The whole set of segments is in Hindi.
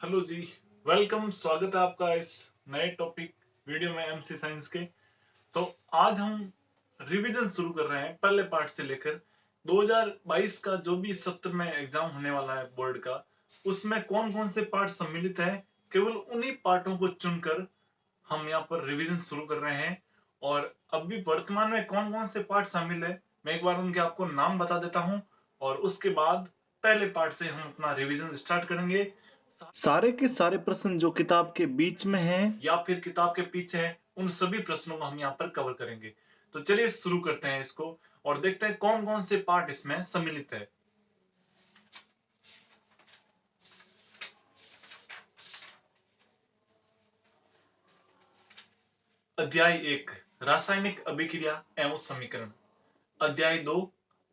हेलो जी। वेलकम, स्वागत है आपका इस नए टॉपिक वीडियो में एमसी साइंस के। तो आज हम रिवीजन शुरू कर रहे हैं पहले पार्ट से लेकर 2022 का जो भी सत्र में एग्जाम होने वाला है बोर्ड का, उसमें कौन कौन से पार्ट सम्मिलित है, केवल उन्हीं पार्टों को चुनकर हम यहाँ पर रिवीजन शुरू कर रहे हैं। और अभी वर्तमान में कौन कौन से पार्ट शामिल है, मैं एक बार उनके आपको नाम बता देता हूँ और उसके बाद पहले पार्ट से हम अपना रिवीजन स्टार्ट करेंगे। सारे के सारे प्रश्न जो किताब के बीच में हैं या फिर किताब के पीछे हैं, उन सभी प्रश्नों को हम यहाँ पर कवर करेंगे। तो चलिए शुरू करते हैं इसको और देखते हैं कौन कौन से पार्ट इसमें सम्मिलित है। अध्याय 1, रासायनिक अभिक्रिया एवं समीकरण। अध्याय 2,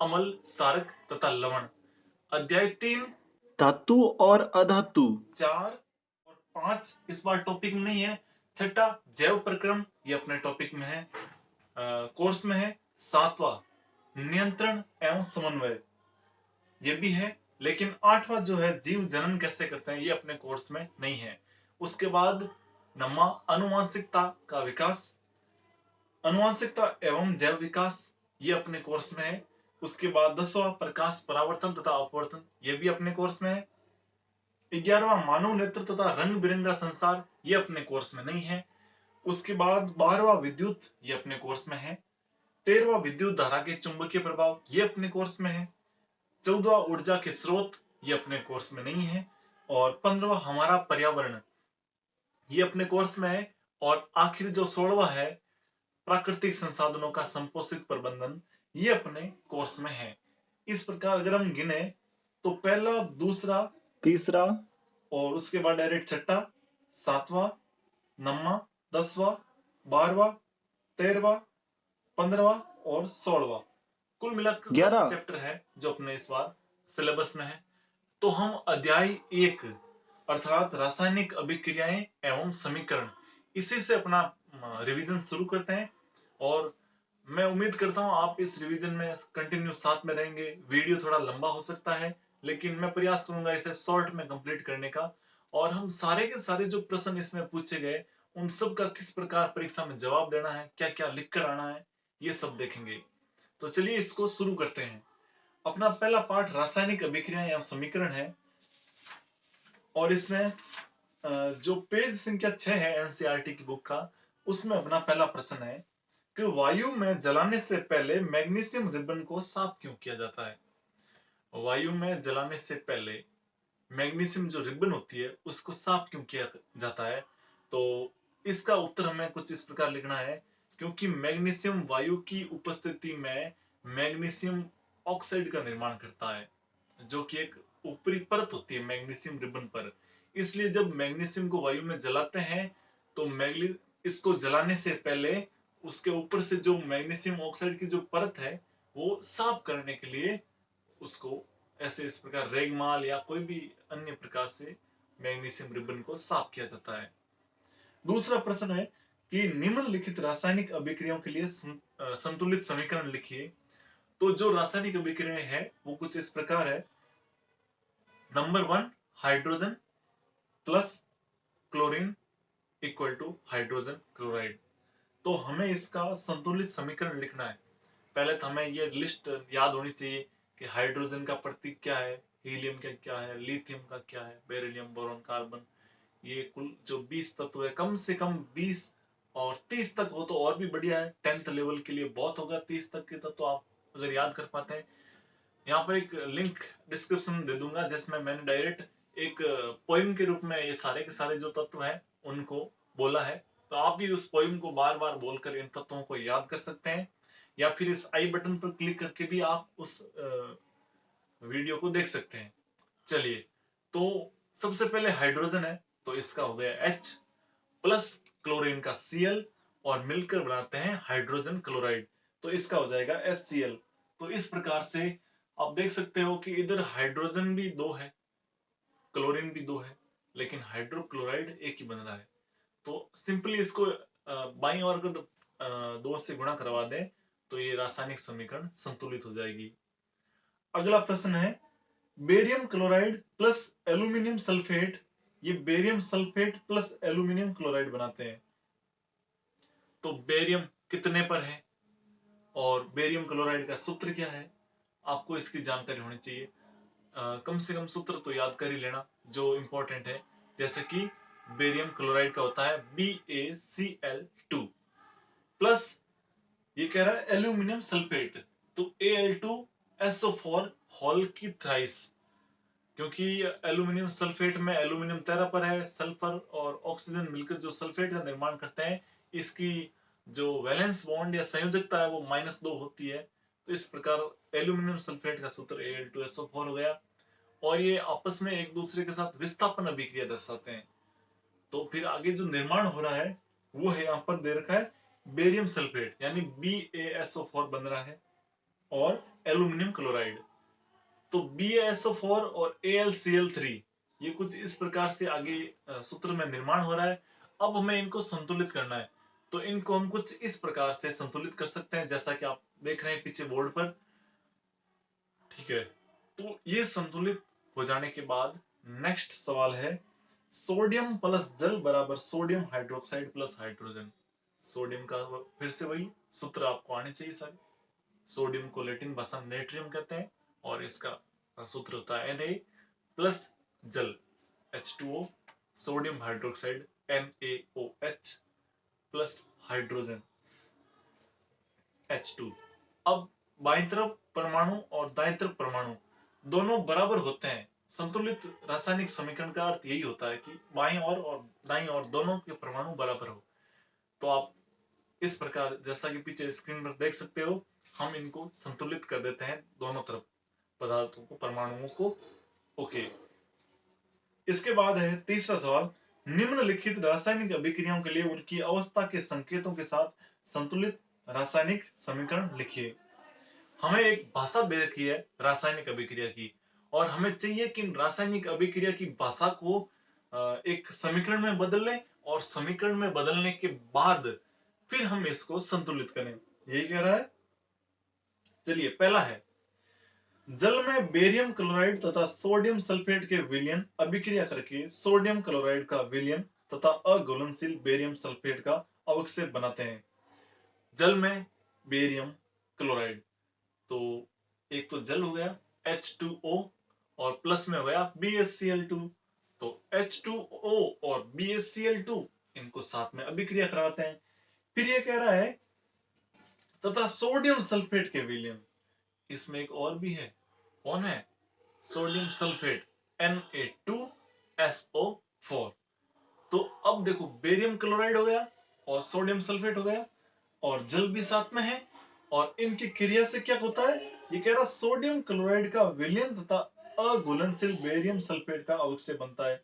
अम्ल, क्षारक तथा लवण। अध्याय 3, धातु और अधातु। 4 और 5 इस बार टॉपिक में नहीं है। छठा, जैव प्रक्रम, ये अपने टॉपिक में है, कोर्स में है। 7वां, नियंत्रण एवं समन्वय, ये भी है। लेकिन 8वां जो है, जीव जनन कैसे करते हैं, ये अपने कोर्स में नहीं है। उसके बाद 9वां, अनुवांशिकता का विकास, अनुवांशिकता एवं जैव विकास, ये अपने कोर्स में है। उसके बाद 10वां, प्रकाश परावर्तन तथा अपवर्तन, ये भी अपने कोर्स में है। 11वां, मानव नेत्र तथा रंग बिरंगा संसार, ये अपने कोर्स में नहीं है। उसके बाद 12वां, विद्युत, ये अपने कोर्स में है। 13वां, विद्युत धारा के चुंबकीय प्रभाव, ये अपने कोर्स में है। 14वां, ऊर्जा के स्रोत, ये अपने कोर्स में नहीं है। और 15वां, हमारा पर्यावरण, ये अपने कोर्स में है। और आखिर जो 16वां है, प्राकृतिक संसाधनों का संपोषित प्रबंधन, ये अपने कोर्स में है। इस प्रकार अगर हम गिने तो पहला, दूसरा, तीसरा और उसके बाद डायरेक्ट छठा, 7वां, 9वां, 10वां, 12वां, 13वां, 15वां और 16वां, कुल मिलाकर 10 चैप्टर है जो अपने इस बार सिलेबस में है। तो हम अध्याय 1 अर्थात रासायनिक अभिक्रियाएं एवं समीकरण, इसी से अपना रिवीजन शुरू करते हैं। और मैं उम्मीद करता हूं आप इस रिवीजन में कंटिन्यू साथ में रहेंगे। वीडियो थोड़ा लंबा हो सकता है, लेकिन मैं प्रयास करूंगा इसे शॉर्ट में कंप्लीट करने का। और हम सारे के सारे जो प्रश्न इसमें पूछे गए, उन सब का किस प्रकार परीक्षा में जवाब देना है, क्या क्या लिख कर आना है, ये सब देखेंगे। तो चलिए इसको शुरू करते हैं। अपना पहला पार्ट रासायनिक अभिक्रिया या समीकरण है। और इसमें जो पेज संख्या 6 है एनसीईआरटी की बुक का, उसमें अपना पहला प्रश्न है कि वायु में जलाने से पहले मैग्नीशियम रिबन को साफ क्यों किया जाता है। वायु में जलाने से पहले मैग्नीशियम जो रिबन होती है, उसको साफ क्यों किया जाता है। तो इसका उत्तर हमें कुछ इस प्रकार लिखना है, क्योंकि मैग्नीशियम वायु की उपस्थिति में मैग्नीशियम ऑक्साइड का निर्माण करता है, जो कि एक ऊपरी परत होती है मैग्नीशियम रिबन पर। इसलिए जब मैग्नीशियम को वायु में जलाते हैं तो इसको जलाने से पहले उसके ऊपर से जो मैग्नीशियम ऑक्साइड की जो परत है, वो साफ करने के लिए उसको ऐसे इस प्रकार रेगमाल या कोई भी अन्य प्रकार से मैग्नीशियम रिबन को साफ किया जाता है। दूसरा प्रश्न है कि निम्नलिखित रासायनिक अभिक्रियाओं के लिए संतुलित समीकरण लिखिए। तो जो रासायनिक अभिक्रिया है वो कुछ इस प्रकार है। Number 1, hydrogen plus chlorine equal to hydrogen chloride. तो हमें इसका संतुलित समीकरण लिखना है। पहले तो हमें ये लिस्ट याद होनी चाहिए कि हाइड्रोजन का प्रतीक क्या है, हीलियम का क्या है, लिथियम का क्या है, बेरिलियम, बोरॉन, कार्बन। ये कुल जो 20 तत्व है, कम से कम 20 और 30 तक हो तो और भी बढ़िया है। 10th लेवल के लिए बहुत होगा 30 तक के तत्व आप अगर याद कर पाते हैं। यहाँ पर एक लिंक डिस्क्रिप्शन दे दूंगा जिसमें मैंने डायरेक्ट एक पोइम के रूप में ये सारे के सारे जो तत्व हैं उनको बोला है। तो आप भी उस पोइम को बार बार बोलकर इन तत्वों को याद कर सकते हैं, या फिर इस आई बटन पर क्लिक करके भी आप उस वीडियो को देख सकते हैं। चलिए, तो सबसे पहले हाइड्रोजन है, तो इसका हो गया H प्लस क्लोरीन का Cl और मिलकर बनाते हैं हाइड्रोजन क्लोराइड, तो इसका हो जाएगा HCl। तो इस प्रकार से आप देख सकते हो कि इधर हाइड्रोजन भी दो है, क्लोरीन भी दो है, लेकिन हाइड्रोक्लोराइड एक ही बन रहा है। तो सिंपली इसको बाईं ओर अगर 2 से गुणा करवा दें तो ये रासायनिक समीकरण संतुलित हो जाएगी। अगला प्रश्न है, barium chloride plus aluminium sulphate, ये barium sulphate plus aluminium chloride बनाते हैं। तो बेरियम कितने पर है और बेरियम क्लोराइड का सूत्र क्या है, आपको इसकी जानकारी होनी चाहिए। कम से कम सूत्र तो याद कर ही लेना जो इंपॉर्टेंट है। जैसे कि बेरियम क्लोराइड का होता है BaCl2 प्लस ये कह रहा है एल्यूमिनियम सल्फेट, तो Al2SO4 होल की थ्राइस, क्योंकि एल्यूमिनियम सल्फेट में एल्यूमिनियम 13 पर है, सल्फर और ऑक्सीजन मिलकर जो सल्फेट का निर्माण करते हैं, इसकी जो वैलेंस बॉन्ड या संयोजकता है वो -2 होती है। तो इस प्रकार एल्यूमिनियम सल्फेट का सूत्र Al2SO4 हो गया। और ये आपस में एक दूसरे के साथ विस्थापन अभिक्रिया दर्शाते हैं। तो फिर आगे जो निर्माण हो रहा है वो है यहाँ पर दे रखा है बेरियम सल्फेट, यानी BaSO4 बन रहा है और एल्यूमिनियम क्लोराइड। तो BaSO4 और AlCl3 ये कुछ इस प्रकार से आगे सूत्र में निर्माण हो रहा है। अब हमें इनको संतुलित करना है, तो इनको हम कुछ इस प्रकार से संतुलित कर सकते हैं जैसा कि आप देख रहे हैं पीछे बोर्ड पर। ठीक है, तो ये संतुलित हो जाने के बाद नेक्स्ट सवाल है सोडियम प्लस जल बराबर sodium hydroxide plus hydrogen. Sodium का फिर से वही सूत्र आपको आने चाहिए सारे। सोडियम को लैटिन भाषा में नेट्रियम कहते हैं और इसका सूत्र होता है Na प्लस जल H2O, sodium hydroxide NaOH plus hydrogen H2। अब बाईं तरफ परमाणु और दाईं तरफ परमाणु दोनों बराबर होते हैं। संतुलित रासायनिक समीकरण का अर्थ यही होता है कि बाईं ओर और दाईं ओर दोनों के परमाणु बराबर हो। तो आप इस प्रकार जैसा कि पीछे स्क्रीन पर देख सकते हो, हम इनको संतुलित कर देते हैं दोनों तरफ पदार्थों को, परमाणुओं को। ओके, इसके बाद है तीसरा सवाल, निम्नलिखित रासायनिक अभिक्रियाओं के लिए उनकी अवस्था के संकेतों के साथ संतुलित रासायनिक समीकरण लिखिए। हमें एक भाषा दे रखी है रासायनिक अभिक्रिया की और हमें चाहिए कि रासायनिक अभिक्रिया की भाषा को एक समीकरण में बदल लें और समीकरण में बदलने के बाद फिर हम इसको संतुलित करें। यही कह रहा है। चलिए, पहला है जल में बेरियम क्लोराइड तथा सोडियम सल्फेट के विलयन अभिक्रिया करके सोडियम क्लोराइड का विलयन तथा अघुलनशील बेरियम सल्फेट का अवक्षेप बनाते हैं। जल में बेरियम क्लोराइड, तो एक तो जल हो गया H2O और प्लस में हो गया BaCl2। तो H2O और BaCl2 इनको साथ में अभिक्रिया करवाते हैं। फिर ये कह रहा है तथा सोडियम सल्फेट के विलयन, इसमें एक और भी है, कौन है, सोडियम सल्फेट Na2SO4। तो अब देखो बेरियम क्लोराइड हो गया और सोडियम सल्फेट हो गया और जल भी साथ में है और इनकी क्रिया से क्या होता है, ये कह रहा सोडियम क्लोराइड का विलयन तथा अघुलनशील बेरियम सल्फेट का अवक्षेप बनता है।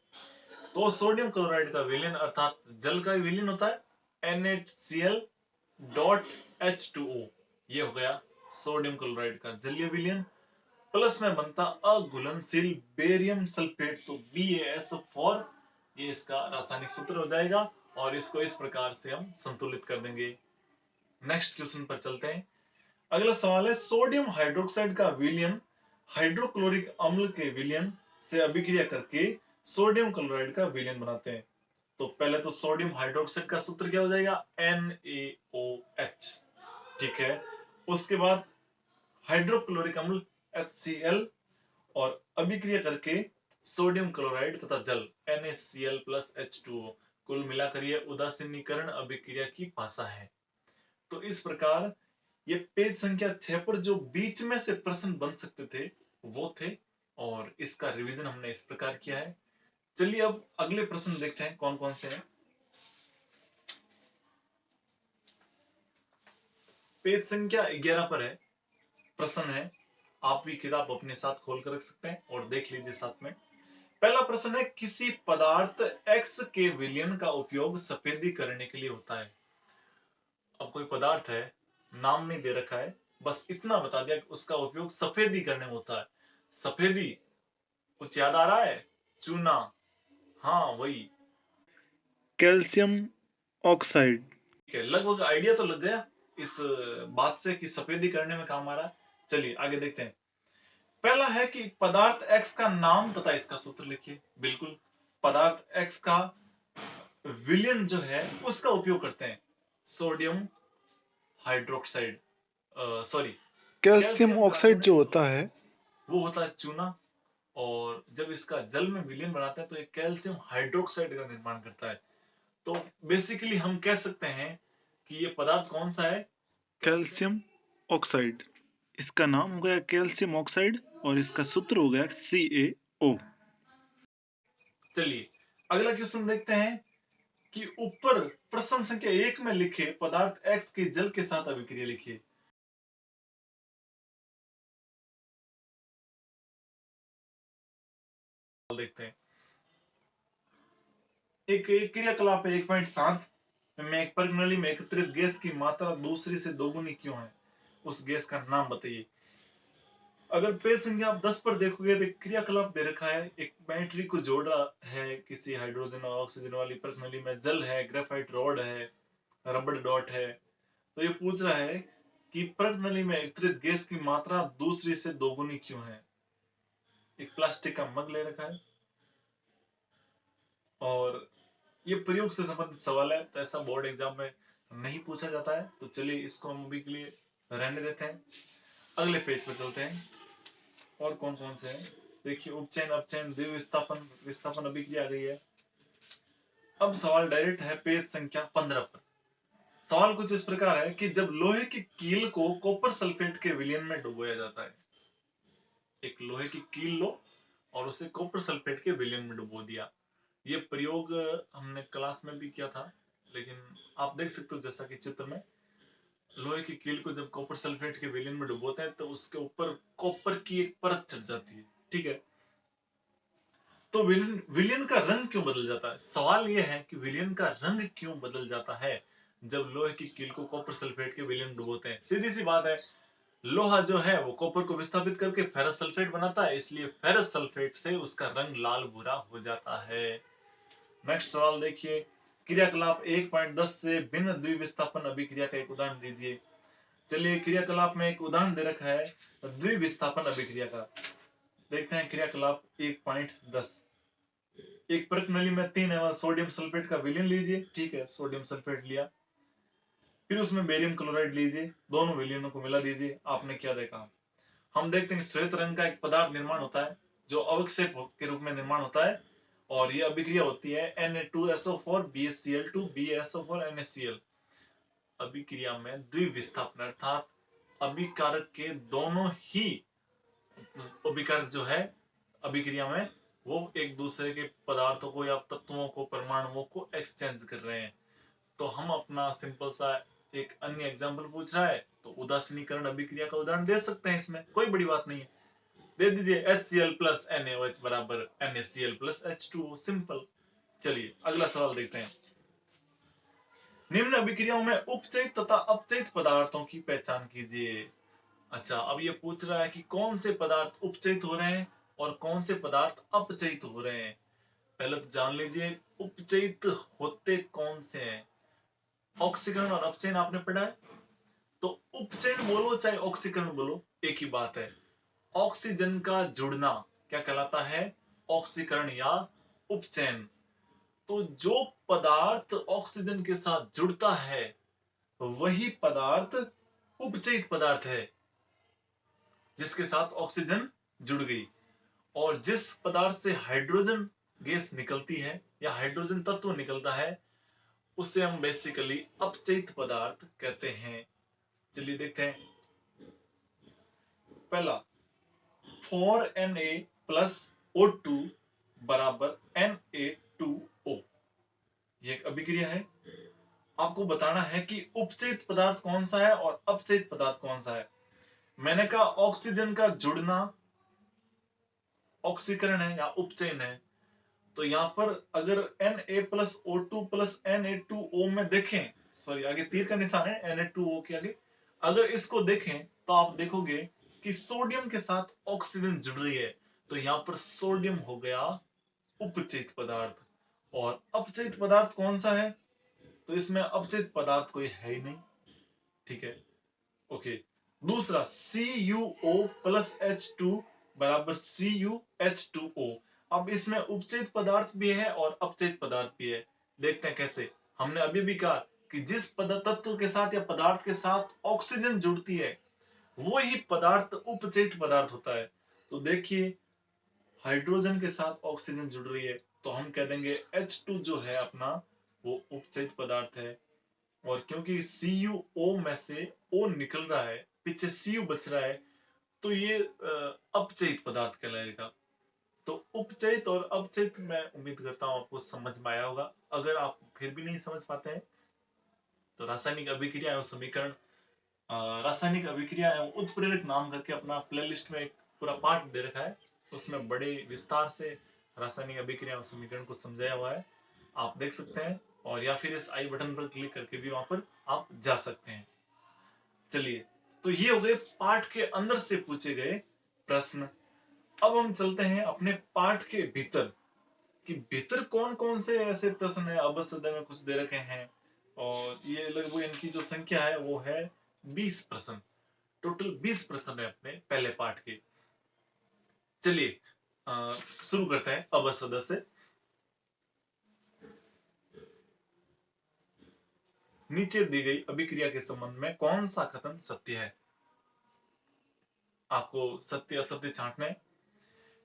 तो सोडियम क्लोराइड का विलयन अर्थात जल का विलयन होता है NaCl.H2O, ये हो गया सोडियम क्लोराइड का जलीय विलयन, प्लस में बनता अघुलनशील बेरियम सल्फेट, तो BaSO4, ये इसका रासायनिक सूत्र हो जाएगा और इसको इस प्रकार से हम संतुलित कर देंगे। नेक्स्ट क्वेश्चन पर चलते हैं। अगला सवाल है सोडियम हाइड्रोक्साइड का विलयन हाइड्रोक्लोरिक अम्ल के विलयन से अभिक्रिया करके सोडियम क्लोराइड का विलयन बनाते हैं। तो पहले तो सोडियम हाइड्रोक्साइड का सूत्र क्या हो जाएगा, NaOH। ठीक है, उसके बाद हाइड्रोक्लोरिक अम्ल HCl और अभिक्रिया करके सोडियम क्लोराइड तथा जल NaCl प्लस H2O। कुल मिलाकर यह उदासीनीकरण अभिक्रिया की भाषा है। तो इस प्रकार ये पेज संख्या 6 पर जो बीच में से प्रश्न बन सकते थे वो थे और इसका रिवीजन हमने इस प्रकार किया है। चलिए अब अगले प्रश्न देखते हैं कौन कौन से हैं। पेज संख्या 11 पर है, प्रश्न है, आप भी किताब अपने साथ खोल कर रख सकते हैं और देख लीजिए साथ में। पहला प्रश्न है किसी पदार्थ X के विलयन का उपयोग सफेदी करने के लिए होता है। अब कोई पदार्थ है, नाम नहीं दे रखा है, बस इतना बता दिया कि उसका उपयोग सफेदी करने में होता है। सफेदी कुछ याद आ रहा है, चूना, हाँ वही कैल्शियम ऑक्साइड। ठीक है, लगभग आइडिया तो लग गया इस बात से कि सफेदी करने में काम आ रहा है। चलिए आगे देखते हैं। पहला है कि पदार्थ X का नाम तथा इसका सूत्र लिखिए। बिल्कुल, पदार्थ X का विलयन जो है उसका उपयोग करते हैं। Sodium hydroxide, sorry, calcium calcium oxide जो कार्बोनेट, होता है, वो होता है चूना। और जब इसका जल में विलयन बनाते हैं तो ये कैल्शियम हाइड्रोक्साइड का निर्माण करता है। तो बेसिकली हम कह सकते हैं कि ये पदार्थ कौन सा है? Calcium oxide. इसका नाम हो गया कैल्शियम ऑक्साइड और इसका सूत्र हो गया CaO। चलिए अगला क्वेश्चन देखते हैं कि ऊपर प्रश्न संख्या 1 में लिखे पदार्थ X के जल के साथ अभिक्रिया लिखिए। देखते हैं। एक क्रियाकलाप है 1.7 में एक प्रणाली में एकत्रित गैस की मात्रा दूसरी से दोगुनी क्यों है? उस गैस का नाम बताइए। अगर पेज संख्या आप 10 पर देखोगे तो क्रियाकलाप दे रखा है, एक बैटरी को जोड़ रहा है किसी हाइड्रोजन और ऑक्सीजन वाली प्रणाली में, जल है, ग्रेफाइट रॉड है, रबड़ डॉट है। तो ये पूछ रहा है कि प्रणाली में एकत्रित गैस की मात्रा दूसरी से दोगुनी क्यों है? एक प्लास्टिक का मग ले रखा है और ये प्रयोग से संबंधित सवाल है, तो ऐसा बोर्ड एग्जाम में नहीं पूछा जाता है। तो चलिए इसको हम अभी के लिए रहने देते हैं, अगले पेज पर चलते हैं। और कौन कौन से हैं देखिए। उपचयन, अपचयन, द्विविस्थापन, विस्थापन अभिक्रिया आ गई है। अब सवाल डायरेक्ट है पेज संख्या 15 पर। सवाल कुछ इस प्रकार है कि जब लोहे की कील को कॉपर सल्फेट के विलयन में डुबोया जाता है, एक लोहे की कील लो और उसे कॉपर सल्फेट के विलयन में डुबो दिया। ये प्रयोग हमने क्लास में भी किया था, लेकिन आप देख सकते हो जैसा कि चित्र में, लोहे की कील को जब कॉपर सल्फेट के विलयन में डुबोते हैं तो उसके ऊपर कॉपर की एक परत चढ़ जाती है, ठीक है। तो विलयन का रंग क्यों बदल जाता है? सवाल यह है कि विलयन का रंग क्यों बदल जाता है जब लोहे की कील को कॉपर सल्फेट के विलयन में डुबोते हैं? सीधी सी बात है, लोहा जो है वो कॉपर को विस्थापित करके फेरस सल्फेट बनाता है, इसलिए फेरस सल्फेट से उसका रंग लाल भूरा हो जाता है। नेक्स्ट सवाल देखिए। क्रियाकलाप 1.10 से भिन्न द्विविस्थापन अभिक्रिया का एक उदाहरण दीजिए। चलिए क्रियाकलाप में एक उदाहरण दे रखा है द्विविस्थापन अभिक्रिया का। देखते हैं क्रियाकलाप 1.10। एक प्रणाली में 3 ml सोडियम सल्फेट का विलयन लीजिए, ठीक है, सोडियम सल्फेट लिया। फिर उसमें बेरियम क्लोराइड लीजिए, दोनों विलयनों को मिला दीजिए। आपने क्या देखा? हम देखते हैं श्वेत रंग का एक पदार्थ निर्माण होता है जो अवक्षेप के रूप में निर्माण होता है, और ये अभिक्रिया होती है Na2SO4 BaCl2 BaSO4 NaCl। अभिक्रिया में द्विविस्थापन अर्थात अभिकारक के दोनों ही अभिकारक जो है अभिक्रिया में, वो एक दूसरे के पदार्थों को या तत्वों को, परमाणुओं को एक्सचेंज कर रहे हैं। तो हम अपना सिंपल सा एक अन्य एग्जांपल पूछ रहा है तो उदासीनीकरण अभिक्रिया का उदाहरण दे सकते हैं, इसमें कोई बड़ी बात नहीं है। दे दीजिए HCl प्लस NaOH बराबर NaCl प्लस H2O, सिंपल। चलिए अगला सवाल देखते हैं। निम्न अभिक्रियाओं में उपचयित तथा अपचयित पदार्थों की पहचान कीजिए। अच्छा, अब ये पूछ रहा है कि कौन से पदार्थ उपचयित हो रहे हैं और कौन से पदार्थ अपचयित हो रहे हैं। पहले तो जान लीजिए उपचयित होते कौन से हैं। ऑक्सीकरण और अपचयन आपने पढ़ा है, तो उपचयन बोलो चाहे ऑक्सीकरण बोलो एक ही बात है। ऑक्सीजन का जुड़ना क्या कहलाता है? ऑक्सीकरण या उपचयन। तो जो पदार्थ ऑक्सीजन के साथ जुड़ता है वही पदार्थ उपचयित पदार्थ है, जिसके साथ ऑक्सीजन जुड़ गई। और जिस पदार्थ से हाइड्रोजन गैस निकलती है या हाइड्रोजन तत्व निकलता है उसे हम बेसिकली अपचयित पदार्थ कहते हैं। चलिए देखते हैं। पहला, 4Na प्लस O2 बराबर Na2O, ये एक अभिक्रिया है। आपको बताना है कि उपचयित पदार्थ कौन सा है और अपचयित पदार्थ कौन सा है। मैंने कहा ऑक्सीजन का जुड़ना ऑक्सीकरण है या उपचयन है। तो यहां पर अगर Na plus O2 plus Na2O में देखें, सॉरी आगे तीर का निशान है Na2O के आगे, अगर इसको देखें तो आप देखोगे कि सोडियम के साथ ऑक्सीजन जुड़ रही है, तो यहां पर सोडियम हो गया उपचयित पदार्थ। और अपचयित पदार्थ कौन सा है? तो इसमें अपचयित पदार्थ कोई है ही नहीं, ठीक है, ओके। दूसरा, CuO प्लस H2 बराबर CuH2O। अब इसमें उपचयित पदार्थ भी है और अपचयित पदार्थ भी है। देखते हैं कैसे। हमने अभी भी कहा कि जिस तत्व के साथ या पदार्थ के साथ ऑक्सीजन जुड़ती है वो ही पदार्थ उपचयित पदार्थ होता है। तो देखिए हाइड्रोजन के साथ ऑक्सीजन जुड़ रही है तो हम कह देंगे H2 जो है अपना वो उपचयित पदार्थ है। और क्योंकि CuO में से O निकल रहा है, पीछे Cu बच रहा है, तो ये अपचयित पदार्थ कहलाएगा। तो उपचयित और अपचयित मैं उम्मीद करता हूं आपको समझ में आया होगा। अगर आप फिर भी नहीं समझ पाते हैं तो रासायनिक अभिक्रिया एवं समीकरण, रासायनिक अभिक्रिया एवं उत्प्रेरक नाम करके अपना प्लेलिस्ट में एक पूरा पार्ट दे रखा है। उसमें बड़े विस्तार से रासायनिक अभिक्रिया एवं समीकरण को समझाया हुआ है, आप देख सकते हैं। और या फिर इस आई बटन पर क्लिक करके भी वहां पर आप जा सकते हैं। चलिए, तो ये हो गए पाठ के अंदर से पूछे गए प्रश्न। अब हम चलते हैं अपने पाठ के भीतर कि भीतर कौन कौन से ऐसे प्रश्न है। अब सदन में कुछ दे रखे हैं और ये लगभग इनकी जो संख्या है वो है 20 प्रश्न। टोटल 20 प्रश्न है अपने पहले पाठ के। चलिए शुरू करते हैं अब सदस्य। नीचे दी गई अभिक्रिया के संबंध में कौन सा कथन सत्य है। आपको सत्य असत्य छांटना है।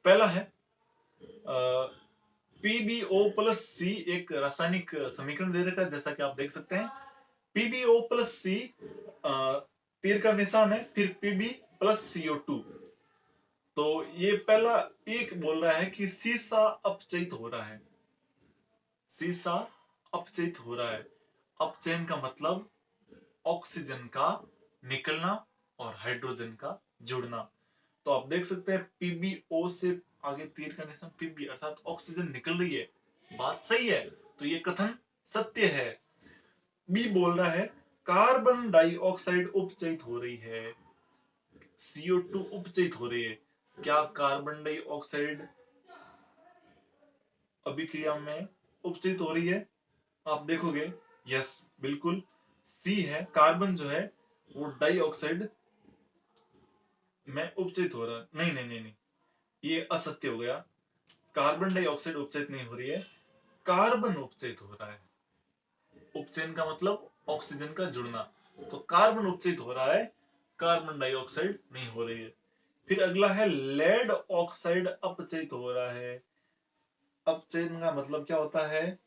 पहला है PbO प्लस सी एक रासायनिक समीकरण दे रखा है जैसा कि आप देख सकते हैं। PbO प्लस सी तीर का निशान है, फिर Pb प्लस CO2। तो ये पहला एक बोल रहा है कि सीसा अपचयित हो रहा है। सीसा अपचयित हो रहा है। अपचयन का मतलब ऑक्सीजन का निकलना और हाइड्रोजन का जुड़ना। तो आप देख सकते हैं PbO से आगे तीर का निशान Pb अर्थात ऑक्सीजन निकल रही है। बात सही है, तो ये कथन सत्य है। बी बोल रहा है कार्बन डाइऑक्साइड उपचयित हो रही है, CO2 उपचयित हो रही है। क्या कार्बन डाइऑक्साइड अभिक्रिया में उपचयित हो रही है? आप देखोगे यस बिल्कुल सी है, कार्बन जो है वो डाइऑक्साइड में उपचयित हो रहा है। नहीं नहीं नहीं नहीं, ये असत्य हो गया। कार्बन डाइऑक्साइड उपचयित नहीं हो रही है, कार्बन उपचयित हो रहा है। उपचयन का मतलब ऑक्सीजन का जुड़ना, तो कार्बन उपचयित हो रहा है, कार्बन डाइऑक्साइड नहीं हो रही है। फिर अगला है लेड ऑक्साइड अपचयित हो रहा है। अपचयन का मतलब क्या होता है?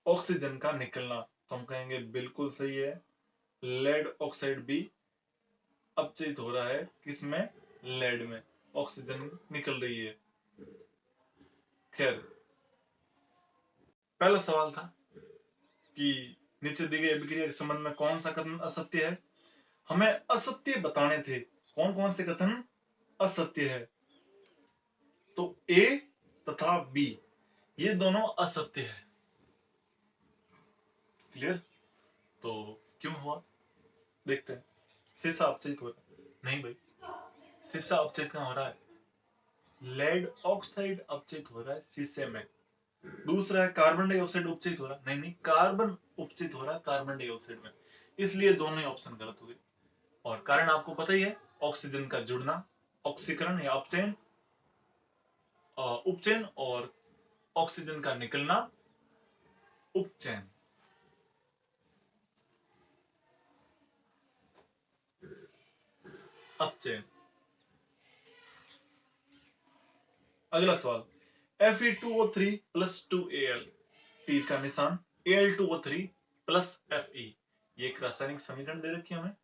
ऑक्सीजन का निकलना। तो हम कहेंगे बिल्कुल सही है, लेड ऑक्साइड भी अपचयित हो रहा है। किसमें? लेड में ऑक्सीजन निकल रही है। खैर, पहला सवाल था कि नीचे दी गई अभिक्रिया के संबंध में कौन सा कथन असत्य है। हमें असत्य बताने थे। कौन कौन से कथन असत्य है? तो ए तथा बी ये दोनों असत्य है। क्लियर? तो क्यों हुआ देखते हैं। शीशा अपचयित हो रहा है? नहीं भाई, शीशा अपचयित कहां हो रहा है? लेड ऑक्साइड अपचयित हो रहा है शीशे में। दूसरा है कार्बन डाइऑक्साइड उपचयित हो रहा है। नहीं नहीं, कार्बन उपचयित हो रहा है कार्बन डाइऑक्साइड में। इसलिए दोनों ही ऑप्शन गलत हो गए। और कारण आपको पता ही है, ऑक्सीजन का जुड़ना, ऑक्सीकरण या अपचयन, उपचयन, और ऑक्सीजन का निकलना, उपचयन। अपचयन। अगला सवाल, Fe2O3 प्लस 2Al, तीर का निशान Al2O3 प्लस Fe। ये एक रासायनिक समीकरण दे रखी है हमें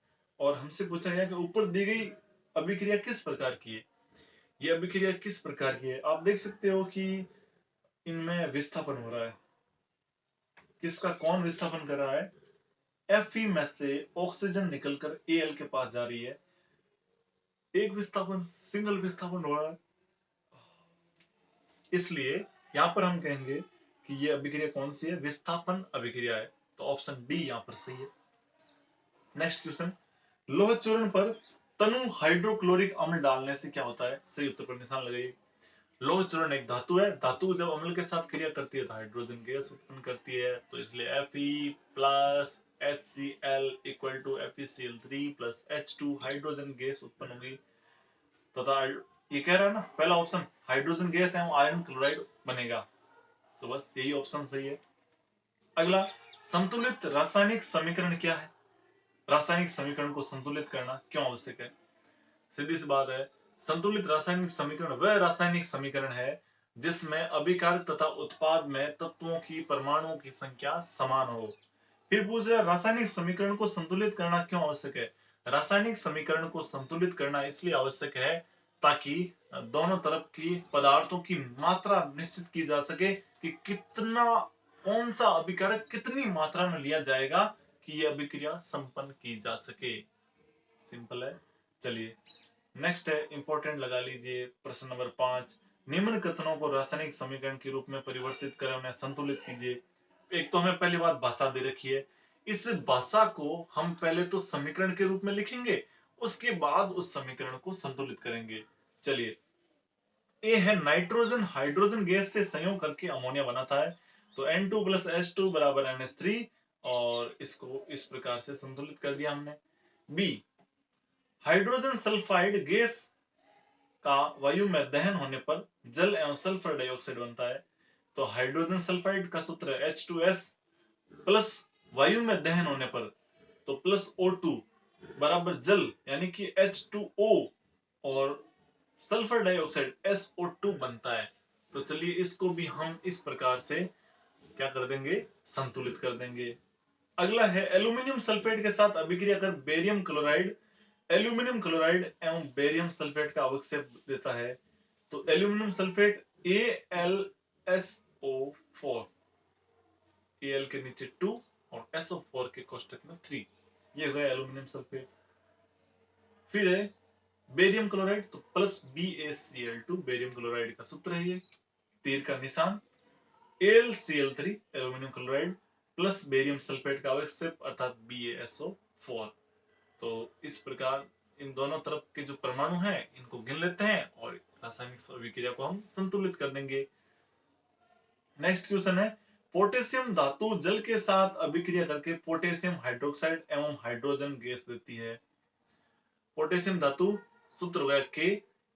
और हमसे पूछा गया कि ऊपर दी गई अभिक्रिया किस प्रकार की है। ये अभिक्रिया किस प्रकार की है? आप देख सकते हो कि इनमें विस्थापन हो रहा है। किसका कौन विस्थापन कर रहा है? Fe में से ऑक्सीजन निकलकर Al के पास जा रही है। एक विस्थापन, सिंगल विस्थापन हो रहा है। इसलिए यहां पर हम कहेंगे कि ये अभिक्रिया कौन सी है? विस्थापन अभिक्रिया है। तो ऑप्शन डी यहां पर सही है। नेक्स्ट क्वेश्चन, लोह चूर्ण पर तनु हाइड्रोक्लोरिक अम्ल डालने से क्या होता है? सही उत्तर पर निशान लगाइए। लोह चूर्ण एक धातु है। धातु जब अम्ल के साथ क्रिया करती है तो हाइड्रोजन गैस उत्पन्न करती है। तो इसलिए Fe plus HCl equal to FeCl3 plus H2 hydrogen gas उत्पन्न होगी तथा ये कह रहा है ना पहला ऑप्शन हाइड्रोजन गैस एवं आयरन क्लोराइड बनेगा, तो बस यही ऑप्शन सही है। अगला, संतुलित रासायनिक समीकरण क्या है? रासायनिक समीकरण को संतुलित करना क्यों आवश्यक है? सीधी सी बात है, संतुलित रासायनिक समीकरण वह रासायनिक समीकरण है जिसमें अभिकारक तथा उत्पाद में तत्वों की परमाणुओं की संख्या समान हो। फिर पूछ रहा है रासायनिक समीकरण को संतुलित करना क्यों आवश्यक है? रासायनिक समीकरण को संतुलित करना इसलिए आवश्यक है ताकि दोनों तरफ की पदार्थों की मात्रा निश्चित की जा सके कि कितना, कौन सा अभिकारक कितनी मात्रा में लिया जाएगा कि यह अभिक्रिया संपन्न की जा सके। सिंपल है। चलिए नेक्स्ट है, इंपॉर्टेंट लगा लीजिए प्रश्न नंबर 5। निम्न कथनों को रासायनिक समीकरण के रूप में परिवर्तित करें, उन्हें संतुलित कीजिए। एक तो हमें पहली बात भाषा दे रखी है, इस भाषा को हम पहले तो समीकरण के रूप में लिखेंगे, उसके बाद उस समीकरण को संतुलित करेंगे। चलिए, ए है नाइट्रोजन हाइड्रोजन गैस से संयोग करके अमोनिया बनाता है, तो N2 प्लस H2 बराबर NH3, और इसको इस प्रकार से संतुलित कर दिया हमने। बी, हाइड्रोजन सल्फाइड गैस का वायु में दहन होने पर जल एवं सल्फर डाइऑक्साइड बनता है, तो हाइड्रोजन सल्फाइड का सूत्र है H2S प्लस वायु में दहन होने पर तो प्लस O2 बराबर जल यानी कि H2O और सल्फर डाइऑक्साइड SO2 बनता है। तो चलिए इसको भी हम इस प्रकार से क्या कर देंगे, संतुलित कर देंगे। अगला है एल्यूमिनियम सल्फेट के साथ अभिक्रिया कर बेरियम क्लोराइड, एल्यूमिनियम क्लोराइड एवं बेरियम सल्फेट का अवक्षेप देता है, तो एल्यूमिनियम सल्फेट AlSO4, Al के नीचे 2 और SO4 के कोष्टक में 3, ये हो गया एल्यूमिनियम सल्फेट। फिर है बेरियम क्लोराइड, तो प्लस BaCl2 बेरियम क्लोराइड का सूत्र है, ये तीर का निशान। AlCl3 aluminium chloride plus barium sulphate का अवक्षेप अर्थात BaSO4। तो इस प्रकार इन दोनों तरफ के जो परमाणु हैं इनको गिन लेते हैं और रासायनिक अभिक्रिया को हम संतुलित कर देंगे। नेक्स्ट क्वेश्चन है, पोटेशियम धातु जल के साथ अभिक्रिया करके पोटेशियम हाइड्रोक्साइड एवं हाइड्रोजन गैस देती है। पोटेशियम धातु सूत्र होगा K,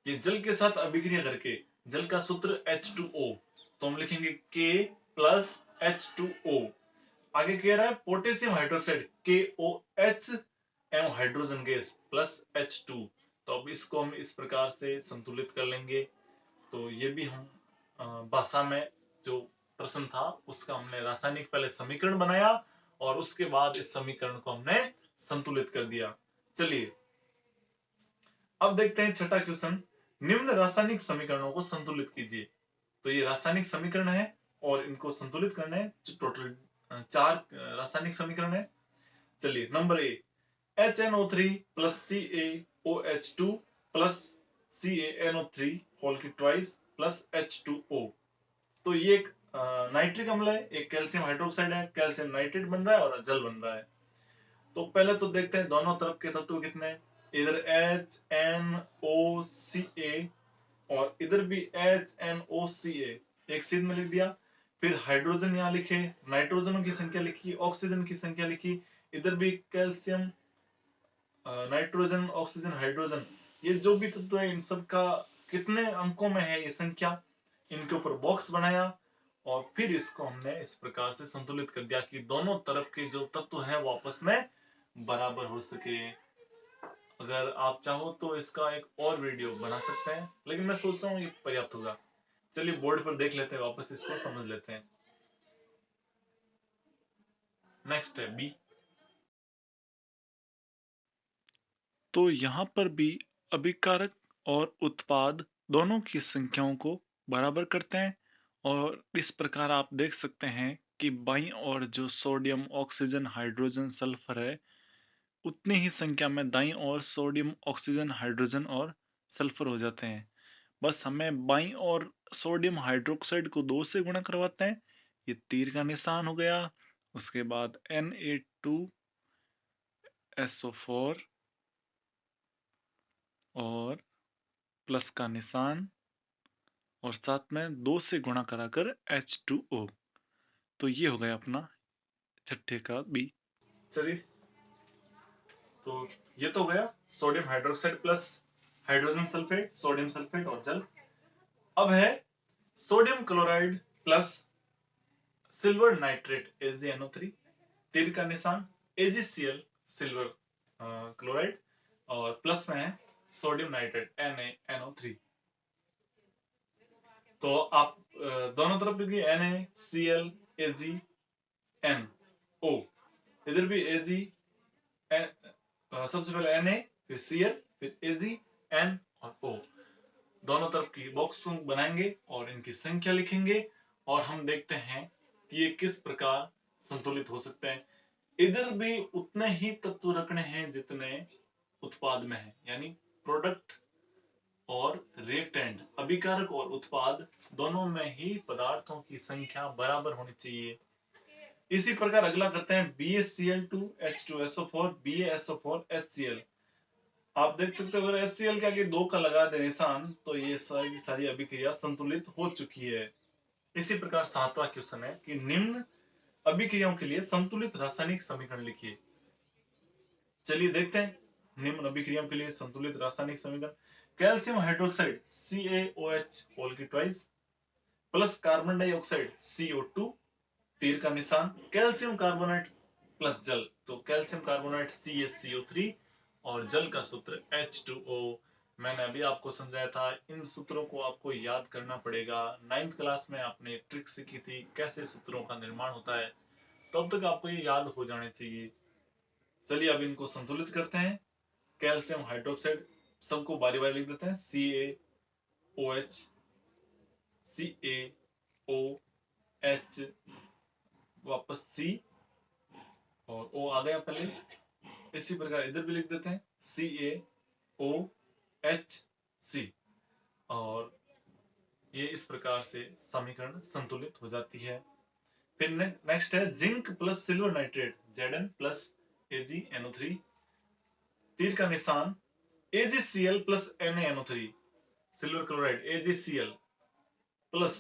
ये जल के साथ अभिक्रिया करके, जल का सूत्र H2O, तो हम लिखेंगे K प्लस H2O। आगे कह रहा है पोटेशियम हाइड्रोक्साइड KOH एवं हाइड्रोजन गैस प्लस H2, तो अब इसको हम इस प्रकार से संतुलित कर लेंगे। तो ये भी हम भाषा में जो प्रश्न था उसका हमने रासायनिक पहले समीकरण बनाया और उसके बाद इस समीकरण को हमने संतुलित कर दिया। चलिए अब देखते हैं छठा क्वेश्चन, निम्न रासायनिक समीकरणों को संतुलित कीजिए। तो ये रासायनिक समीकरण है और इनको संतुलित करना है, जो टोटल 4 रासायनिक समीकरण है। चलिए number A, HNO3 plus CaOH2 plus CaNO3 whole की ट्वाइस प्लस H2O, तो ये एक नाइट्रिक अम्ल है, एक कैल्शियम हाइड्रोक्साइड है, कैल्शियम नाइट्रेट बन रहा है और जल बन रहा है। तो पहले तो देखते हैं दोनों तरफ के तत्व कितने हैं, इधर HNOCa और इधर भी HNOCa, एक सीध में लिख दिया। फिर हाइड्रोजन यहाँ लिखे, नाइट्रोजनों की संख्या लिखी, ऑक्सीजन की संख्या लिखी, इधर भी कैल्शियम नाइट्रोजन ऑक्सीजन हाइड्रोजन, ये जो भी तत्व है इन सब का कितने अंकों में है ये संख्या, इनके ऊपर बॉक्स बनाया और फिर इसको हमने इस प्रकार से संतुलित कर दिया कि दोनों तरफ के जो तत्व हैं वो आपस में बराबर हो सके। अगर आप चाहो तो इसका एक और वीडियो बना सकते हैं, लेकिन मैं सोच रहा हूँ ये पर्याप्त होगा। चलिए बोर्ड पर देख लेते हैं, वापस इसको समझ लेते हैं। नेक्स्ट है बी। तो यहाँ पर भी अभिकारक और उत्पाद दोनों की संख्याओं को बराबर करते हैं और इस प्रकार आप देख सकते हैं कि बाईं ओर जो सोडियम ऑक्सीजन हाइड्रोजन सल्फर है उतनी ही संख्या में दाईं ओर सोडियम ऑक्सीजन हाइड्रोजन और सल्फर हो जाते हैं। बस हमें बाईं ओर सोडियम हाइड्रोक्साइड को 2 से गुणा करवाते हैं, ये तीर का निशान हो गया। उसके बाद Na2SO4 और प्लस का निशान और साथ में 2 से गुणा कराकर H2O, तो ये हो गया अपना छठे का बी। चलिए तो ये तो गया sodium hydroxide plus hydrogen sulphate, sodium sulphate और जल। अब है sodium chloride plus silver nitrate AgNO3, तीर का निशान AgCl सिल्वर क्लोराइड, और प्लस में है सोडियम नाइट्रेट NaNO3। तो आप दोनों तरफ भी NaCl AgNO, इधर भी Ag सबसे पहले Na, फिर Cl, फिर AgN और O, दोनों तरफ की बॉक्स बनाएंगे और इनकी संख्या लिखेंगे और हम देखते हैं कि ये किस प्रकार संतुलित हो सकते हैं। इधर भी उतने ही तत्व रखने हैं जितने उत्पाद में है, यानी प्रोडक्ट और रिएक्टेंट, अभिकारक और उत्पाद दोनों में ही पदार्थों की संख्या बराबर होनी चाहिए। इसी प्रकार अगला करते हैं BaCl2 H2SO4 BaSO4 HCl। आप देख सकते हो अगर HCl के आगे 2 का लगा दे निशान तो ये सारी सारी अभिक्रिया संतुलित हो चुकी है। इसी प्रकार 7वां क्वेश्चन है कि निम्न अभिक्रियाओं के लिए संतुलित रासायनिक समीकरण लिखिए। चलिए देखते हैं निम्न अभिक्रियाओं के लिए संतुलित रासायनिक समीकरण। कैल्शियम हाइड्रोक्साइड CaOH होल की twice plus carbon dioxide CO2, तीर का निशान कैल्शियम कार्बोनेट प्लस जल, तो कैल्शियम कार्बोनेट CaCO3 और जल का सूत्र H2O। मैंने अभी आपको समझाया था, इन सूत्रों को आपको याद करना पड़ेगा। 9th क्लास में आपने ट्रिक सीखी थी कैसे सूत्रों का निर्माण होता है, तब तक आपको ये याद हो जाने चाहिए। चलिए अब इनको संतुलित करते हैं। कैल्शियम हाइड्रोक्साइड सबको बारी बारी लिख देते हैं, CaOH CaOH वापस C और O आ गया पहले। इसी प्रकार इधर भी लिख देते हैं CaOHC और ये इस प्रकार से समीकरण संतुलित हो जाती है। फिर नेक्स्ट है zinc plus silver nitrate Zn plus AgNO3, तीर का निशान AgCl plus NaNO3, silver chloride AgCl plus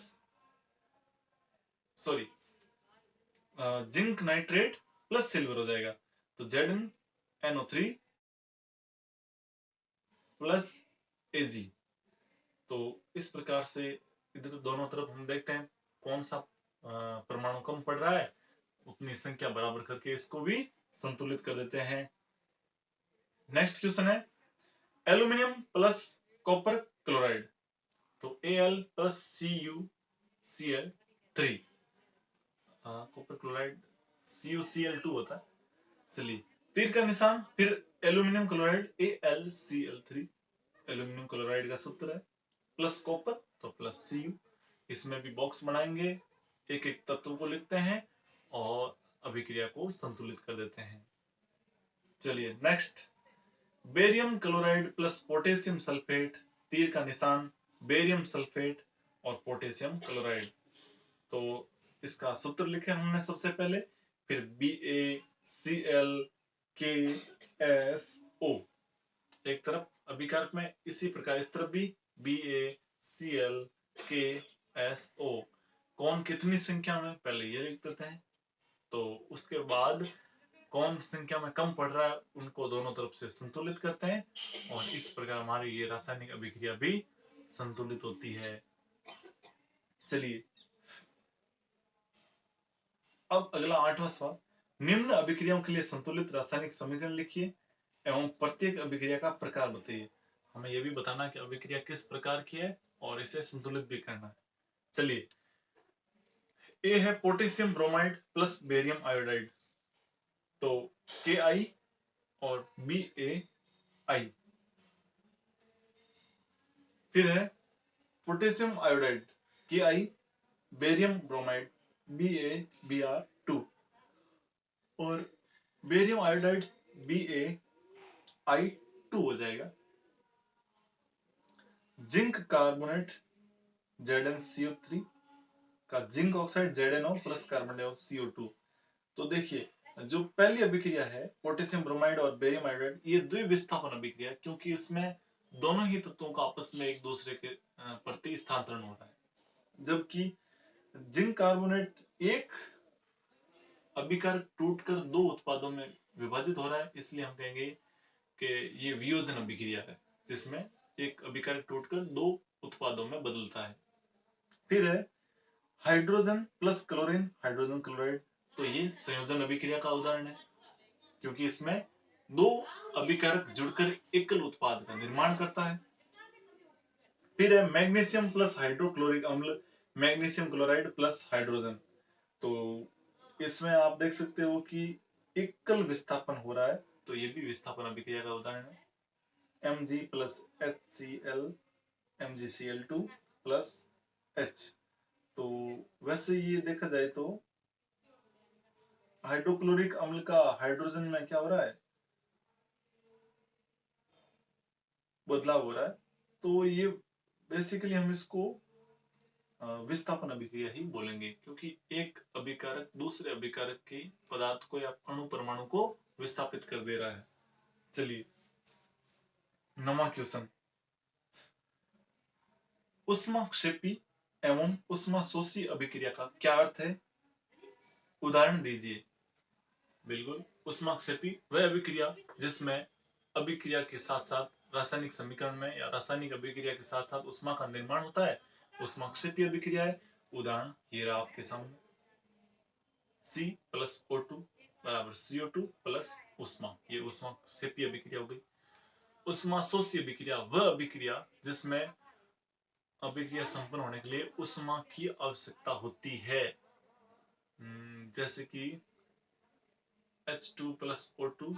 sorry zinc nitrate plus silver हो जाएगा, तो ZnNO3 प्लस Ag। तो इस प्रकार से इधर दोनों तरफ हम देखते हैं कौन सा परमाणु कम पड़ रहा है, उतनी संख्या बराबर करके इसको भी संतुलित कर देते हैं। नेक्स्ट क्वेश्चन है एल्यूमिनियम प्लस कॉपर क्लोराइड, तो Al plus CuCl3, copper chloride CuCl2 होता है। चलिए तीर का निशान फिर aluminium chloride AlCl3, aluminium chloride का सूत्र है प्लस कॉपर तो प्लस Cu। इसमें भी बॉक्स बनाएंगे, एक एक तत्व को लिखते हैं और अभिक्रिया को संतुलित कर देते हैं। चलिए next barium chloride plus potassium sulphate, तीर का निशान बेरियम सल्फेट और पोटेशियम क्लोराइड। तो इसका सूत्र लिखे हमने सबसे पहले, फिर BaClKSO एक तरफ अभिकारक में, इसी प्रकार इस तरफ भी BaClKSO। कौन कितनी संख्या में पहले ये लिख देते हैं, तो उसके बाद कौन संख्या में कम पड़ रहा है उनको दोनों तरफ से संतुलित करते हैं और इस प्रकार हमारी ये रासायनिक अभिक्रिया भी संतुलित होती है। चलिए अब अगला 8वां सवाल, निम्न अभिक्रियाओं के लिए संतुलित रासायनिक समीकरण लिखिए एवं प्रत्येक अभिक्रिया का प्रकार बताइए। हमें यह भी बताना कि अभिक्रिया किस प्रकार की है और इसे संतुलित भी करना है। चलिए ए है potassium bromide plus barium iodide, तो Ki और BaI। फिर है potassium iodide Ki, barium bromide BaBr2 और बेरियम आयोडाइड BaI2 हो जाएगा। जिंक कार्बोनेट ZnCO3 का zinc oxide ZnO plus carbon dioxide CO2। तो देखिए जो पहली अभिक्रिया है पोटेशियम ब्रोमाइड और बेरियम आयोडाइड, ये द्विविस्थापन अभिक्रिया है क्योंकि इसमें दोनों ही तत्वों का आपस में एक दूसरे के प्रति स्थानांतरण हो रहा है, जबकि जिंक कार्बोनेट एक अभिकारक टूटकर 2 उत्पादों में विभाजित हो रहा है, इसलिए हम कहेंगे कि ये वियोजन अभिक्रिया है जिसमें एक अभिकारक टूटकर दो उत्पादों में बदलता है। फिर है hydrogen plus chlorine hydrogen chloride. तो ये संयोजन अभिक्रिया का उदाहरण है, क्योंकि इसमें दो अभिकारक जुड़कर एकल उत्पाद का निर्माण करता है। फिर है मैग्नीशियम प्लस हाइड्रोक्लोरिक अम्ल मैग्नीशियम क्लोराइड प्लस हाइड्रोजन। तो इसमें आप देख सकते हो कि एकल विस्थापन हो रहा है, तो ये भी विस्थापन अभिक्रिया का उदाहरण है। Mg plus HCl MgCl2 plus H। तो वैसे ये देखा जाए तो हाइड्रोक्लोरिक अम्ल का हाइड्रोजन में क्या हो रहा है, बदलाव हो रहा है। तो ये बेसिकली हम इसको विस्थापन अभिक्रिया ही बोलेंगे, क्योंकि एक अभिकारक दूसरे अभिकारक के पदार्थ को या अणु परमाणु को विस्थापित कर दे रहा है। चलिए, नवा क्वेश्चन, ऊष्माक्षेपी एवं ऊष्माशोषी अभिक्रिया का क्या अर्थ है, उदाहरण दीजिए। बिल्कुल, ऊष्माक्षेपी वह अभिक्रिया जिसमें अभिक्रिया के साथ साथ रासायनिक समीकरण में या रासायनिक अभिक्रिया के साथ साथ ऊष्मा का निर्माण होता है, ऊष्माक्षेपी अभिक्रिया है। उदाहरण ये रहा आपके सामने, C प्लस O2 बराबर CO2 प्लस ऊष्मा, ये ऊष्माक्षेपी अभिक्रिया हो गई। ऊष्माशोषी अभिक्रिया वह अभिक्रिया जिसमें अभिक्रिया संपन्न होने के लिए ऊष्मा की आवश्यकता होती है। जैसे कि H2 प्लस O2,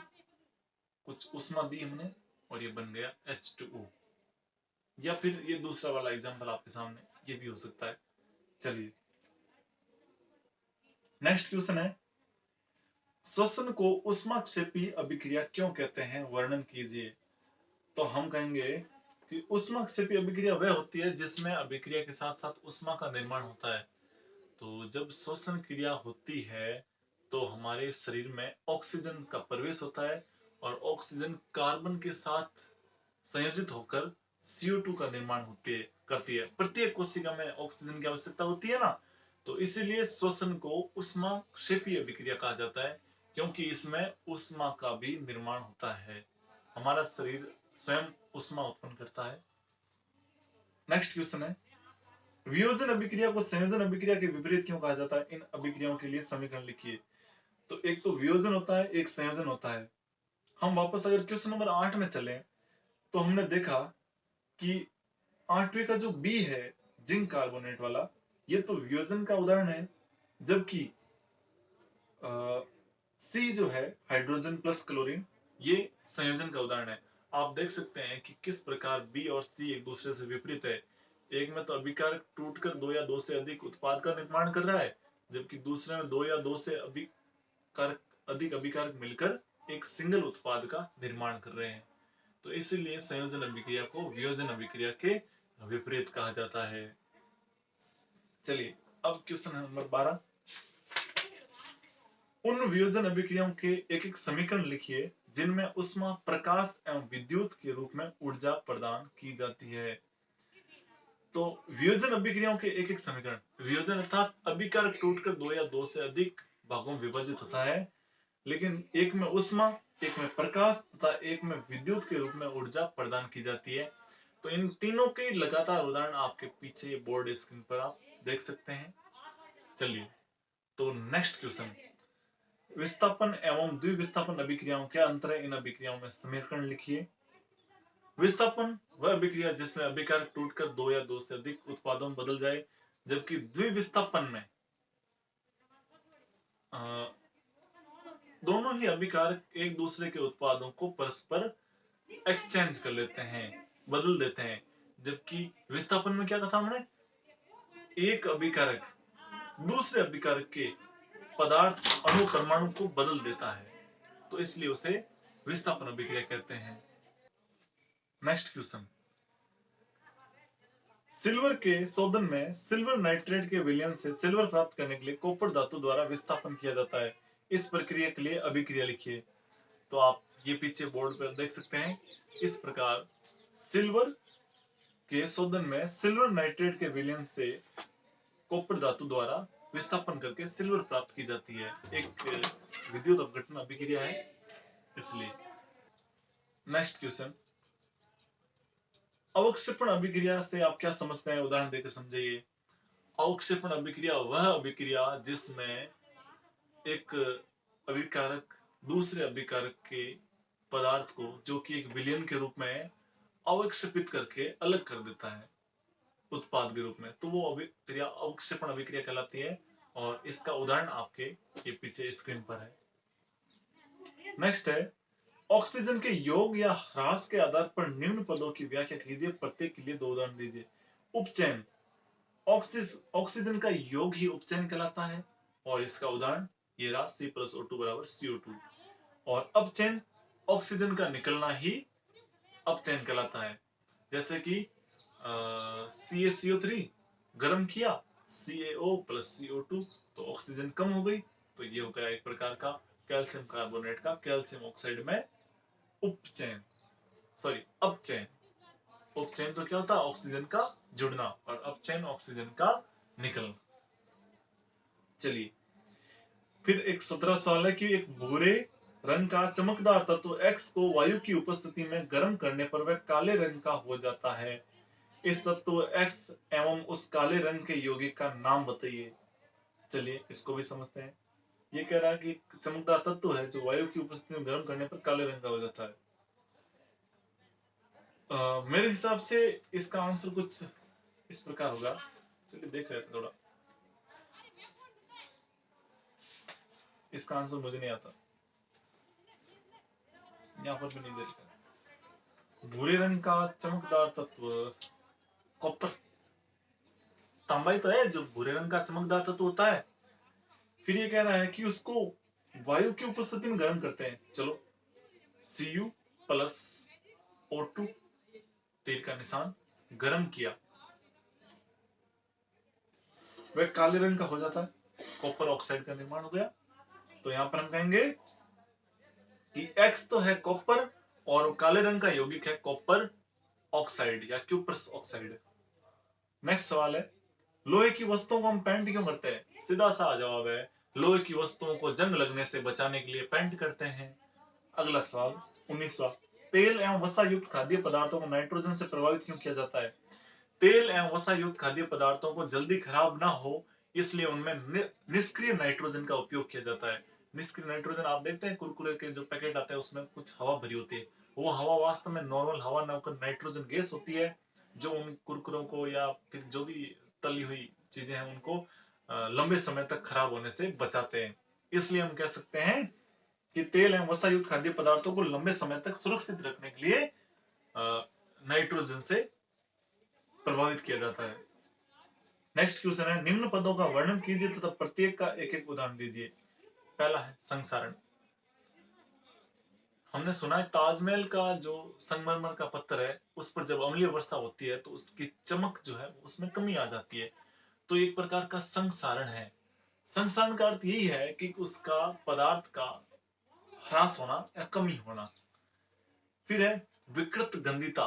कुछ ऊष्मा दी हमने और ये बन गया H2O। या फिर ये दूसरा वाला एग्जांपल आपके सामने, ये भी हो सकता है। चलिए, नेक्स्ट क्वेश्चन है, श्वसन को ऊष्माक्षेपी अभिक्रिया क्यों कहते हैं, वर्णन कीजिए। तो हम कहेंगे कि ऊष्माक्षेपी अभिक्रिया वह होती है जिसमें अभिक्रिया के साथ साथ ऊष्मा का निर्माण होता है। तो जब श्वसन क्रिया होती है तो हमारे शरीर में ऑक्सीजन का प्रवेश होता है और ऑक्सीजन कार्बन के साथ संयोजित होकर CO2 का निर्माण करती है। प्रत्येक कोशिका में ऑक्सीजन की आवश्यकता होती है ना, तो इसीलिए श्वसन को ऊष्माक्षेपी अभिक्रिया कहा जाता है, क्योंकि इसमें ऊष्मा का भी निर्माण होता है। हमारा शरीर स्वयं ऊष्मा उत्पन्न करता है। नेक्स्ट क्वेश्चन है, वियोजन अभिक्रिया को संयोजन अभिक्रिया के विपरीत क्यों कहा जाता है, इन अभिक्रियाओं के लिए समीकरण लिखिए। तो एक तो वियोजन होता है, एक संयोजन होता है। हम वापस अगर क्वेश्चन नंबर 8 में चले तो हमने देखा कि 8वें का जो बी है, जिंक कार्बोनेट वाला, ये तो वियोजन का उदाहरण है, जबकि सी जो है हाइड्रोजन प्लस क्लोरीन, ये संयोजन का उदाहरण है। आप देख सकते हैं कि किस प्रकार बी और सी एक दूसरे से विपरीत है। एक में तो अभिकारक टूटकर दो या दो से अधिक उत्पाद का निर्माण कर रहा है, जबकि दूसरे में दो या दो से अधिक अभिकारक मिलकर एक सिंगल उत्पाद का निर्माण कर रहे हैं। तो इसीलिए संयोजन अभिक्रिया को वियोजन अभिक्रिया के विपरीत कहा जाता है। चलिए, अब क्वेश्चन नंबर 12, उन वियोजन अभिक्रियाओं के एक एक समीकरण लिखिए जिनमें ऊष्मा, प्रकाश एवं विद्युत के रूप में ऊर्जा प्रदान की जाती है। तो वियोजन अभिक्रियाओं के एक एक समीकरण, वियोजन अर्थात अभिकारक टूटकर दो या दो से अधिक भागों में विभाजित होता है, लेकिन एक में ऊष्मा, एक में प्रकाश तथा एक में विद्युत के रूप में ऊर्जा प्रदान की जाती है। तो इन तीनों के लगातार उदाहरण आपके पीछे बोर्ड स्क्रीन पर आप देख सकते हैं। चलिए, तो नेक्स्ट क्वेश्चन, विस्थापन एवं द्विविस्थापन अभिक्रियाओं क्या अंतर है, इन अभिक्रियाओं में समीकरण लिखिए। विस्थापन वह अभिक्रिया जिसमें अभिकारक टूटकर दो या दो से अधिक उत्पादों में बदल जाए, जबकि द्विविस्थापन में दोनों ही अभिकारक एक दूसरे के उत्पादों को परस्पर एक्सचेंज कर लेते हैं, बदल देते हैं। जबकि विस्थापन में क्या कहा हमने, एक अभिकारक दूसरे अभिकारक के पदार्थ अणु परमाणु को बदल देता है, तो इसलिए उसे विस्थापन अभिक्रिया कहते हैं। नेक्स्ट क्वेश्चन, सिल्वर के शोधन में सिल्वर नाइट्रेट के विलयन से सिल्वर प्राप्त करने के लिए कॉपर धातु द्वारा विस्थापन किया जाता है। इस प्रक्रिया के लिए अभिक्रिया लिखिए। तो आप ये पीछे बोर्ड पर देख सकते हैं, इस प्रकार सिल्वर के शोधन में सिल्वर नाइट्रेट के विलयन से कॉपर धातु द्वारा विस्थापन करके सिल्वर प्राप्त की जाती है। एक विद्युत अपघटन अभिक्रिया है इसलिए। नेक्स्ट क्वेश्चन, अवक्षेपण अभिक्रिया से आप क्या समझते हैं, उदाहरण देकर समझाइए। अवक्षेपण अभिक्रिया वह अभिक्रिया जिसमें एक अभिकारक दूसरे अभिकारक के पदार्थ को, जो कि एक विलयन के रूप में अवक्षेपित करके अलग कर देता है उत्पाद के रूप में, तो वो अभिक्रिया अवक्षेपण अभिक्रिया कहलाती है। और इसका उदाहरण आपके ये पीछे स्क्रीन पर है। नेक्स्ट है, ऑक्सीजन के योग या ह्रास के आधार पर निम्न पदों की व्याख्या कीजिए, प्रत्येक के लिए 2 उदाहरण दीजिए। उपचयन, ऑक्सीजन का योग ही उपचयन कहलाता है, और इसका उदाहरण ये रहा C+O2 बराबर CO2। और अपचयन, ऑक्सीजन का निकलना ही अपचयन कहलाता है। जैसे कि CaCO3 गर्म किया, CaO प्लस CO2, तो ऑक्सीजन कम हो गई, तो ये हो गया एक प्रकार का कैल्शियम कार्बोनेट का कैल्शियम ऑक्साइड में उपचयन, सॉरी अपचयन। उपचयन तो क्या होता है, ऑक्सीजन का जुड़ना, और अपचयन ऑक्सीजन का निकलना। चलिए फिर एक 17 सवाल है कि एक भूरे रंग का चमकदार तत्व X को वायु की उपस्थिति में गर्म करने पर वह काले रंग का हो जाता है। इस तत्व X एवं उस काले रंग के यौगिक का नाम बताइए। चलिए इसको भी समझते हैं। ये कह रहा है कि चमकदार तत्व है जो वायु की उपस्थिति में गर्म करने पर काले रंग का हो जाता है। मेरे हिसाब से इसका आंसर कुछ इस प्रकार होगा। चलिए देख रहे थे थोड़ा, इसका आंसर मुझे नहीं आता, यहाँ पर भी नहीं देख रहे। भूरे रंग का चमकदार तत्व कॉपर, तांबा ही तो है जो भूरे रंग का चमकदार तत्व होता है। फिर ये कह रहा है कि उसको वायु की उपस्थिति में गर्म करते हैं। चलो Cu प्लस O2 तीर का निशान गर्म किया, वह काले रंग का हो जाता है, कॉपर ऑक्साइड का निर्माण हो गया। तो यहां पर हम कहेंगे कि X तो है कॉपर और काले रंग का यौगिक है कॉपर ऑक्साइड या क्यूप्रस ऑक्साइड। नेक्स्ट सवाल है, लोहे की वस्तुओं को हम पेंट क्यों करते हैं? सीधा सा जवाब है, लोहे की वस्तुओं को जंग लगने से बचाने के लिए पेंट करते हैं। अगला सवाल 19वां, तेल एवं वसा युक्त खाद्य पदार्थों को नाइट्रोजन से प्रभावित क्यों किया जाता है? तेल एवं वसा युक्त खाद्य पदार्थों को जल्दी खराब ना हो, इसलिए उनमें निष्क्रिय नाइट्रोजन का उपयोग किया जाता है। निष्क्रिय नाइट्रोजन आप देखते हैं कुरकुरे के जो पैकेट आते हैं उसमें कुछ हवा भरी होती है, वो हवा वास्तव में नॉर्मल हवा न होकर नाइट्रोजन गैस होती है, जो उन कुरकुरों को या फिर जो भी तली हुई चीजें हैं उनको लंबे समय तक खराब होने से बचाते हैं। इसलिए हम कह सकते हैं कि तेल एवं वसा युक्त खाद्य पदार्थों को लंबे समय तक सुरक्षित रखने के लिए नाइट्रोजन से प्रभावित किया जाता है। नेक्स्ट क्वेश्चन है, निम्न पदों का वर्णन कीजिए तथा प्रत्येक का एक एक उदाहरण दीजिए। पहला है संसारण। हमने सुना है ताजमहल का जो संगमरमर का पत्थर है उस पर जब अम्लीय वर्षा होती है तो उसकी चमक जो है उसमें कमी आ जाती है, तो एक प्रकार का संसारण है। संसारण का अर्थ यही है कि उसका पदार्थ का ह्रास होना या कमी होना। फिर है विकृत गंधिता,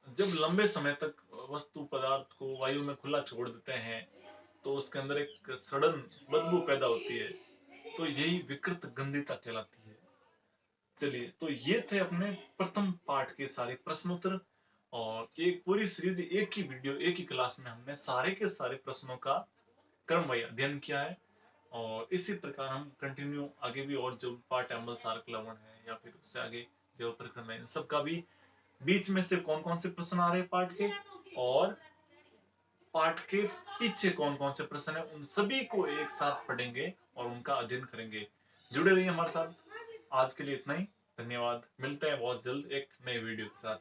जब लंबे समय तक वस्तु पदार्थ को वायु में खुला छोड़ देते हैं तो उसके अंदर एक सड़न बदबू पैदा होती है, तो यही विकृत गंधिता कहलाती है। चलिए तो ये थे अपने प्रथम पाठ के सारे प्रश्नोत्तर, और ये पूरी सीरीज एक ही वीडियो एक ही क्लास में हमने सारे के सारे प्रश्नों का क्रमवार अध्ययन किया है। और इसी प्रकार हम कंटिन्यू आगे भी और जो पाठ अम्ल सारक लवण है या फिर उससे आगे जो प्रक्रम है इन सब का भी बीच में से कौन कौन से प्रश्न आ रहे हैं पाठ के, और पाठ के पीछे कौन कौन से प्रश्न है, उन सभी को एक साथ पढ़ेंगे और उनका अध्ययन करेंगे। जुड़े रहिए हमारे साथ। आज के लिए इतना ही, धन्यवाद। मिलते हैं बहुत जल्द एक नए वीडियो के साथ।